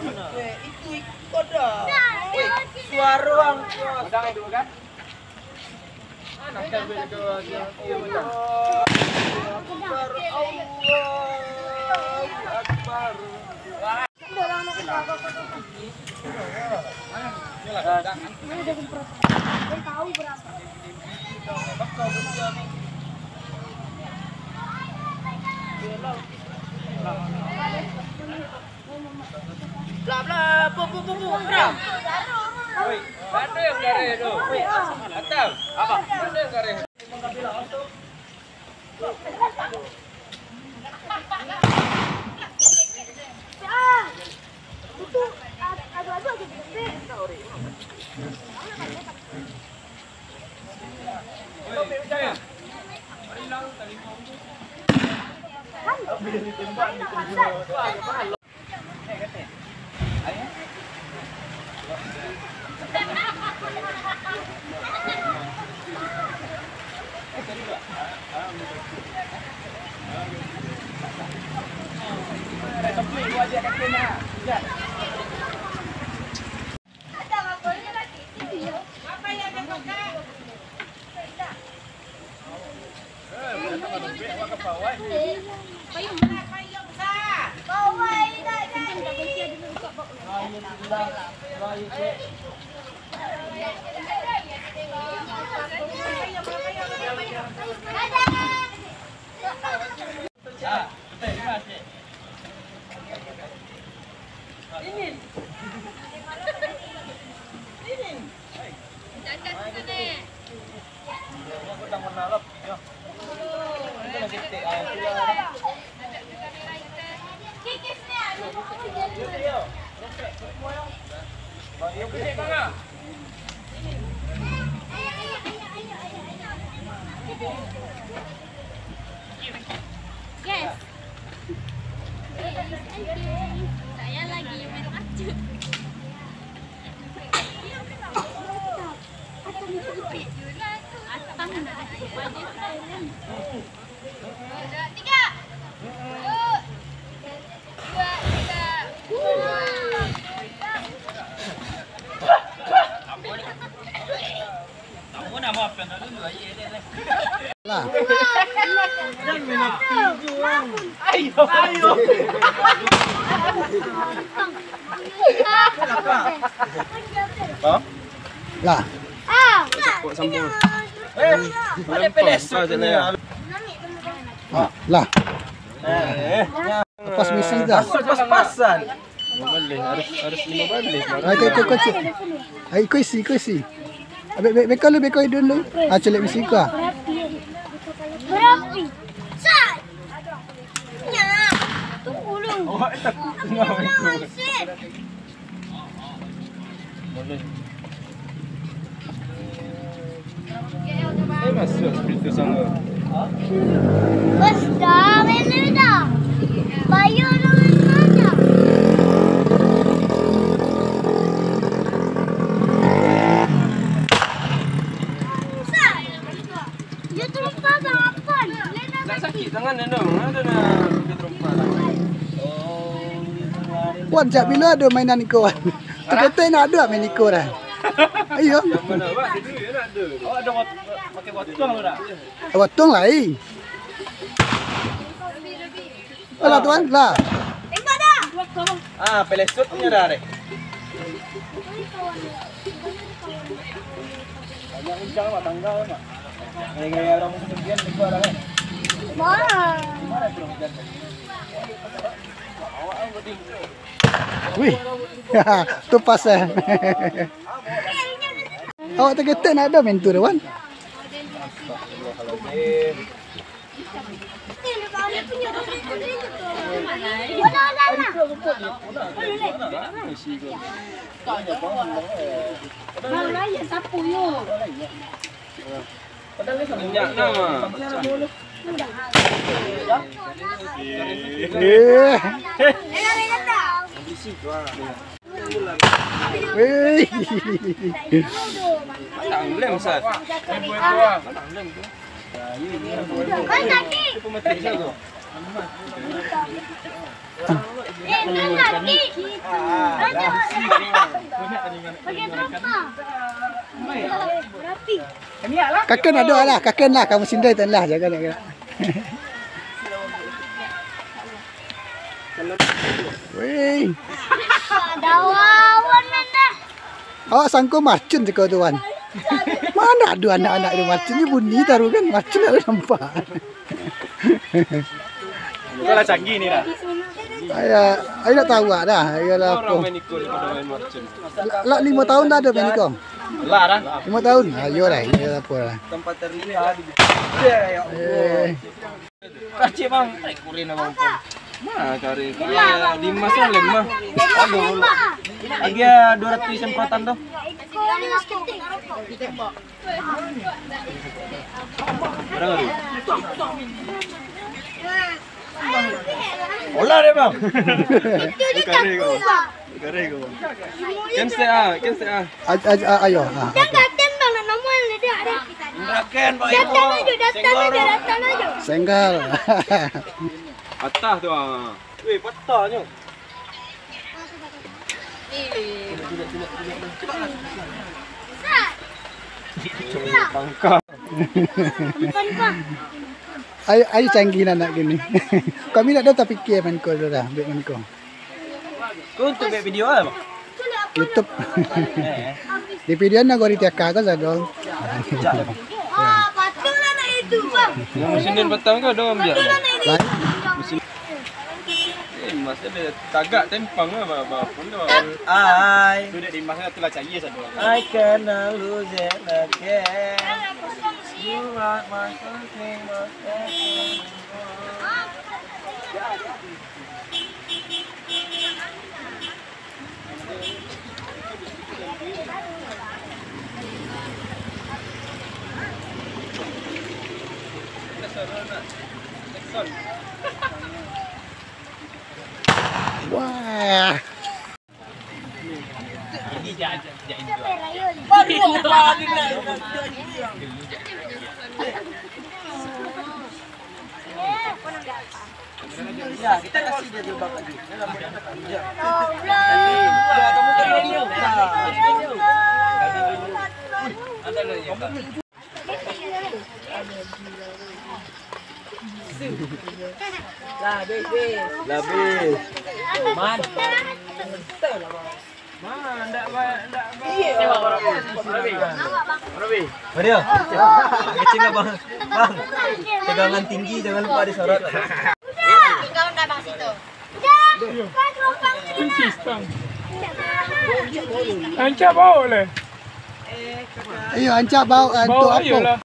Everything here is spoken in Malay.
Itu ikut dah. Suara orang. Udang itu kan? Nakal begitu aja. Akbar Allah Akbar. Tahu berapa? Bla bla bu bra. Woi, mana yang gare itu? Woi, atau apa? Mana yang gare? Itu adu-adu aja gede. Yes. Saya lagi main maju. Tiga. Lah. Ayo. Lah. Kok sambung. Ada pelesut ni. Lah. Lepas misi dah. Pas-pasan. Balik harus 5 balik. Ai kau isi. Beko dulu. Celek misi kau. Berapi. Sat. Ya. Tunggu lu. Oh, tak. Sip. Boleh. Masuk seperti sama. Bos dah, benar dah. Bayar dengan mana? Sat. Dia terlupa apa? Tak sakit tangan dia dong. Ada nak terumpa. Wan jak bila ada mainan kau. Tu kata nak ada main kau dah. Ayo. Mana buat dia dulu nak ada. Awak ada pakai watong tu tak? Watong lain. Alah tuan, lah. Tengok dah. Ah, pelesut punya dah dek. Banyak hujan mak tanggal mak. Gaya orang kemudian dekat dah kan. Mana? Mana tu hujan? Awak berdi. Wih. Tu pasal. Awak tak kata nak ada main tu dah wan. Astagfirullahaladzim. Minyak nama. Wih. Tak lem sat. Tak lem tu. Kan tadi. Pemetik tu. lagi. Pakai berapa? Berapa? Kakek ada lah, kakek lah kamu sindai tan lah jaga nak. Wei. Ada wawan mana? Awak sangko marcun je kau tuan. Mana ada anak-anak itu marcun ni bunyi taruh kan marcun ada nampak. Kau lah canggih ni lah. Saya nak tahu dah. Ayalah apa. Orang main ikut pada main marcun. Lah 5 tahun dah ada main ikut. Lah dah. 5 tahun. Ayo lah, ini apa lah. Tempat terlihat. Kacik bang. Kurin abang pun. Mana cari? Dimas kan lemah. Aduh. Dia 200 semprotan tu. Berapa tu? Olah deh bang. Kare kau. Kare kau. Cancel ah. Ayo. Datang bang nak nama dia ada. Raken pak Datang aja. Senggal. Atas tu ah. Weh, patahnya. Pangkal. Ayo canggih anak gini. Kami nak dah fikir main call dah, ambil main call. Kau untuk buat video apa? YouTube. Di video nak gori tiaka kan sadol. Oh, patung lah nak itu bang. Yang mesin petang kau dah ambil. Lain. Mesin. Mas dia tagak tempang lah pun dah. I Sudah di mas tu lah cari satu. cannot lose it again. You are my something, my everything. Wah. Ya, kita kasih dia jebak lagi. Labis. Man. Mario, kecil nggak bang? Bang, pegangan tinggi jangan lupa disorot. Tinggal dah bang situ. Ancak bawa le. Ayo ancak bau untuk apa?